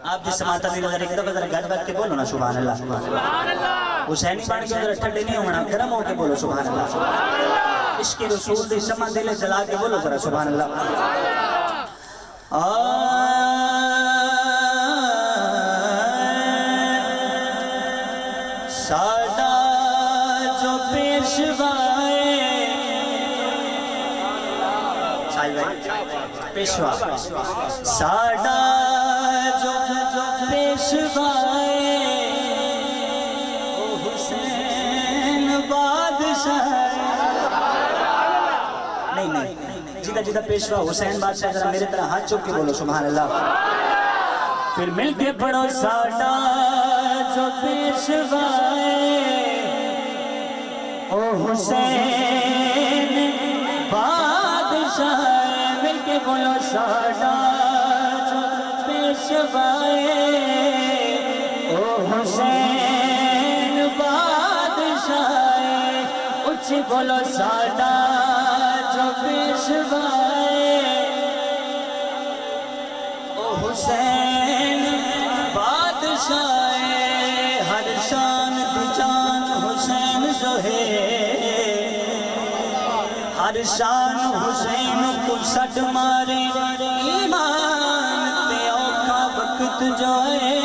آپ جس سماعتہ دی نظر ایک دفعہ ذرا گھٹ گھٹ کے بولو نا سبحان اللہ. حسینی بان کے ذرا ٹھنڈے نہیں ہونا، گرم ہو کے بولو سبحان اللہ. عشق رسول دی شمع دل جلا کے بولو ذرا سبحان اللہ. ساڈا جو پیشوائے پیشوا، ساڈا جو پیشوائے حسین بادشاہ. نہیں جیدہ جیدہ پیشوا حسین بادشاہ، ذرا میرے طرح ہاتھ چوک کے بولو سبحان اللہ. پھر مل کے پڑھو ساڈا جو پیشوائے او حسین بادشاہ. مل کے بولو ساڈا جو پیشوائے او حسین بادشاہ. اچھی بولو ساڈا جو پیشوائے او حسین بادشاہ. ہر شان دی جان حسین جو ہے، ہر شان حسین کو سٹ مارے. ایمان تے اوکھا وقت جو ہے،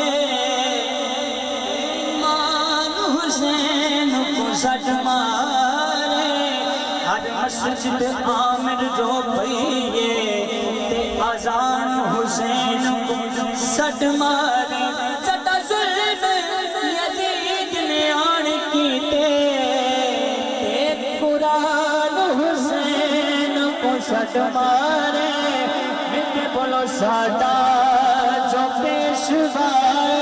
ایمان حسین کو سٹ مارے. ہر مسجد عامر جو پئیے تے اذان حسین کو سٹ مارے. چٹا ظلم یزید نے آن کیتے تے قرآن حسین کو سٹ مارے. مل کے بولو ساڈا جو پیشوائے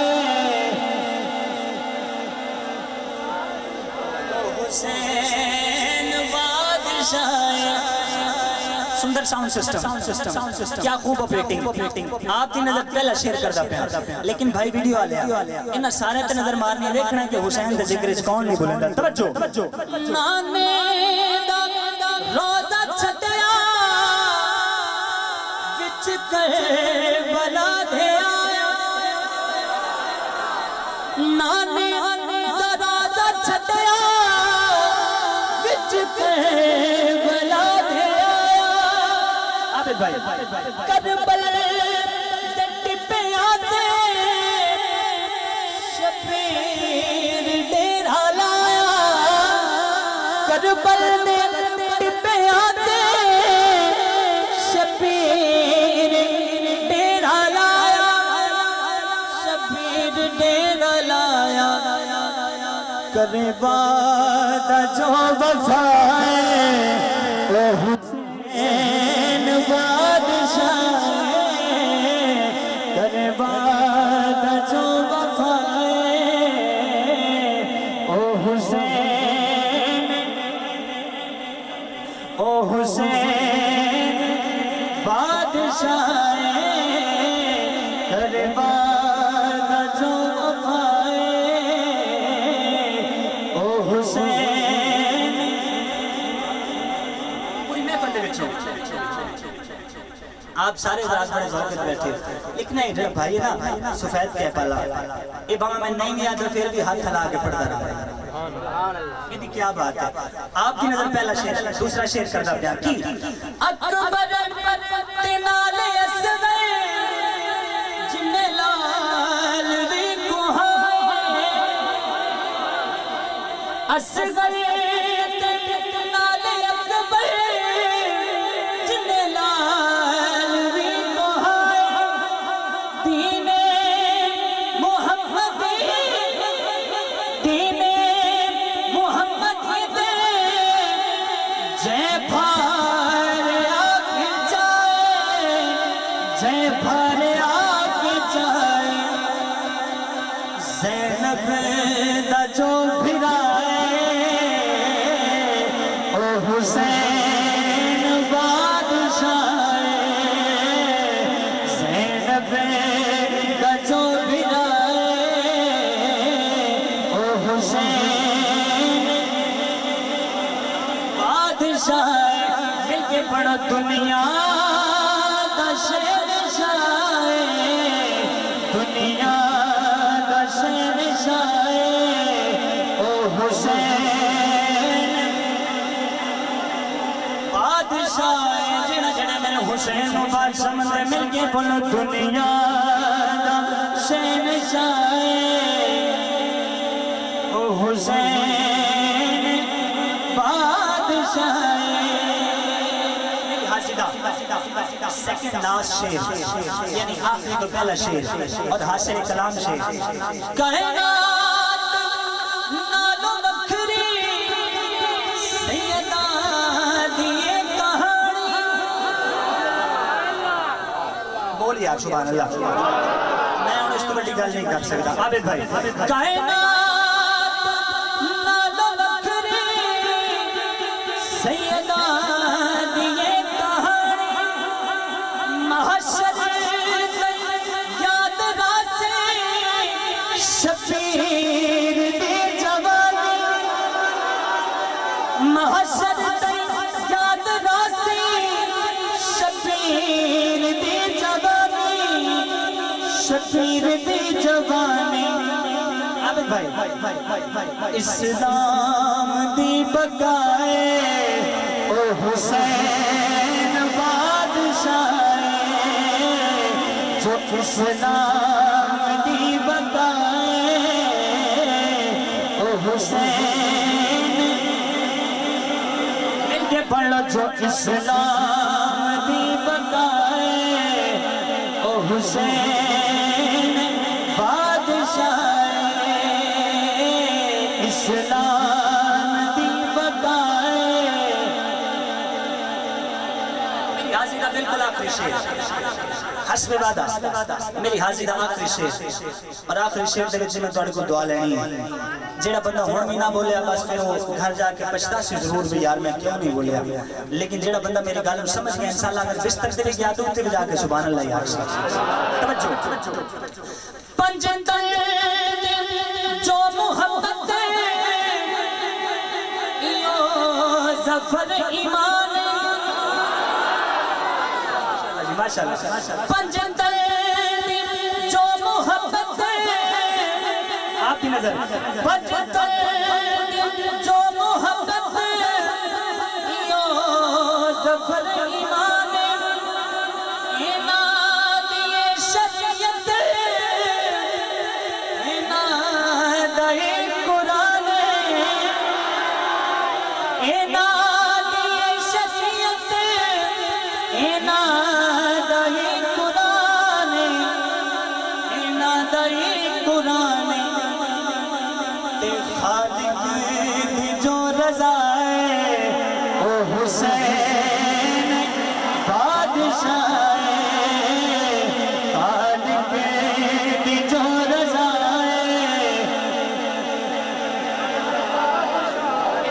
حسین بادشاہ. سندر ساؤنڈ سسٹم، کیا خوب آپریٹنگ. آپ کی نظر پہلا شیئر کردہ پہ، لیکن بھائی ویڈیو آلیا انہا سارے تے نظر مارنی دیکھنا ہے کہ حسین دے ذکر اس کون نہیں بولیں گا. توجہ. نانے دا روزہ چھٹیا وچ کربلا دے آیا. نانے دا روزہ چھٹیا وچ کربلا دے آیا. عابد بھائی کربل دے ٹپے آتے شبیر ڈیرہ لایا. کربل دے ٹپے آتے شبیر ڈیرہ لایا. شبیر ڈیرہ لایا. کرے وعدہ جو وفائے او حسین بادشاہ. کرے وعدہ جو وفائے او حسین، او حسین بادشاہ. کرے وعدہ جو وفائے او حسین. پوری محفل دے وچ آپ سارے ذات بڑے ذوق کے بیٹھے، لکھنا ہے جب بھائی نا سفید کہہ پالا اے بابا میں نہیں گیا تو پھر بھی ہاتھ کھلا کے پڑھتا رہا. یہ کیا بات ہے. آپ کی نظر پہلا شعر، دوسرا شعر کردہ پیا کی. اکبر تے نال اصغر جن لال وی کوہائے. اصغر تے نال اکبر جن لال وی کوہائے. دین محمد دین محمد دے جے بھار آکے جائے، جے بھار آکے جائے. زینب دا جو بھرائے او حسین بادشاہ. زینب دا جو بھرائے او حسین بادشاہ. مل کے پڑھو دنیا دا شہنشاہ، دنیا حسین مبارک سمندر مل کے بولو دنیا دا شہنشاہ او حسین بادشاہ سیکنڈ لاسٹ شیر یعنی آخری تو پہلا شیر اور حاصل کلام شیر کائنات نالو بکھری سیدہ دیئے کہانی بولیے آپ سبحان اللہ میں انہوں اس تو بڑی گل نہیں کر سکتا عابد بھائی کائنات نالو بکھری سیدہ دیئے شبیر دی جوانی محشر تے یاد راسی شبیر دی جوانی شبیر دی جوانی عابد بھائی اسلام دی بقائے او حسین بادشاہ جو اسلام دی بقائے حسین مل کے پڑھ لو جو اسلام دی بقائے او حسین بادشاہ اسلام دی بقائے میری حاضری کا بالکل آخری شیر حسب وعدہ میری حاضری کا آخری شیر اور آخری شیر دے وچ میں تواڈے کو دعا لینی ہے جیڑا بندہ ہون بھی نہ بولیا بس پھر وہ گھر جا کے پچھتا سی ضرور بھی یار میں کیوں نہیں بولیا لیکن جیڑا بندہ میری گل سمجھ گیا انشاءاللہ اگر بستر تے گیا تو تے جا کے سبحان اللہ یار توجہ پنجندے جو محبت یو ظفر ایمان ماشاءاللہ پنجندے جو محبت آپ کی نظر پنجندے جو محبت یو ظفر ایمان اناد یہ شریعت اناد یہ قرآن اناد یہ شریعت اناد یہ قرآن اناد یہ قرآن خالق دی جو رضا ہے او حسین بادشاہ خالق دی جو رضا ہے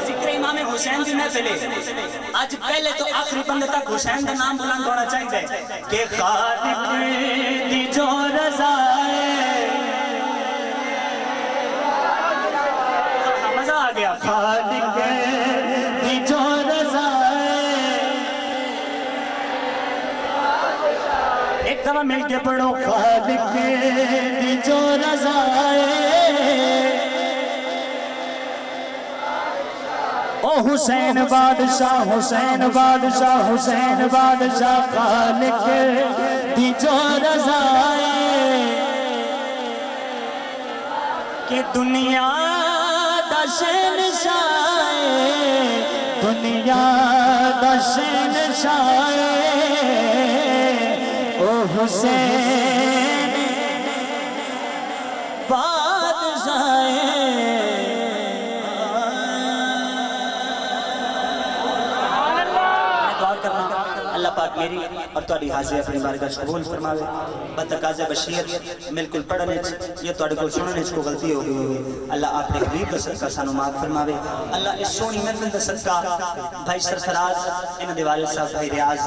ذکر امام حسین دی محفل آج پہلے تو آخری بندے تک حسین کا نام بلند ہونا چاہیے کہ خالق دی جو رضا ہے خالق دی جو رضا ایک دفعہ مل کے پڑھو خالق دی جو رضا او حسین بادشاہ حسین بادشاہ حسین بادشاہ خالق دی جو رضا کہ دنیا شہنشاہ دنیا دا شہنشاہ او حسین بادشاہ اللہ پاک میری اور تواڈی حاضری اپنی بارگاہ قبول فرماوے بتقاض بشیر بالکل پڑھنے یہ تواڈے کو سننے کو غلطی ہو گئی ہوگی اللہ اپنے حبیب کا صدقہ سانو معاف فرماوے اللہ اس سونی محفل دا صدقہ بھائی سرفراز انہاں دے والد صاحب بھائی ریاض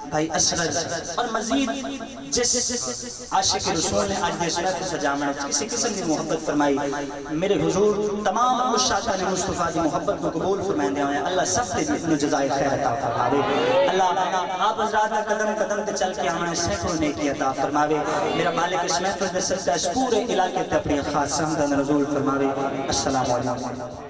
بھائی اسغر اور مزید جس عاشق رسول نے آج اس محفل سجامنے کسی قسم کی محبت فرمائی میرے حضور تمام مشاہدان مصطفیٰ کی محبت کو قبول فرمائیں دے ہوئے اللہ سب سے انہوں جزائے خیر عطا فرماوے اللہ آپ حضرات قدم قدم تے چل کے ہمیں سینکڑوں نیکی عطا فرماوے میرا مالک اس محفل دے صدقہ اس پورے علاقے تے اپنی خاص حمد و نزول فرماوے السلام علیکم